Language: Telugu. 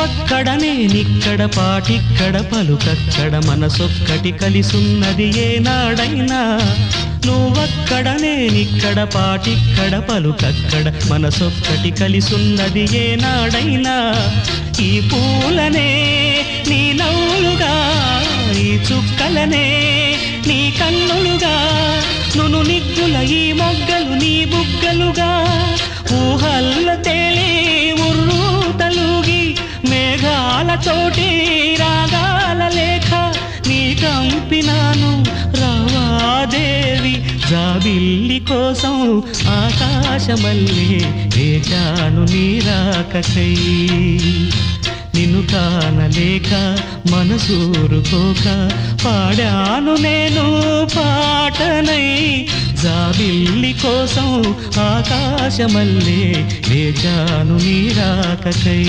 నువ్వక్కడ నేనిక్కడ పాటిక్కడ పలుకక్కడ మనసొక్కటి కలిసున్నది ఏనాడైనా నువ్వక్కడ నేనిక్కడ పాటిక్కడ పలుకక్కడ మనసొక్కటి కలిసున్నది ఏనాడైనా ఈ పూలనే నీ నవ్వులుగా ఈ చుక్కలనే నీ కన్నులుగా నును నిగ్గుల ఈ మొగ్గలు నీ బుగ్గలుగా ఊహల్ల తేలి ఉర్రు తలుగి మేఘాల చోటి రాగాల లేఖ నీ కంపినాను రావాదేవి జాబిల్లి కోసం ఆకాశమల్లే వేచాను నీ రాకకై నిన్ను కానలేక మనసూరుకోక పాడాను నేను పాటనై జాబిల్లి కోసం ఆకాశమల్లే వేచాను నీ రాకకై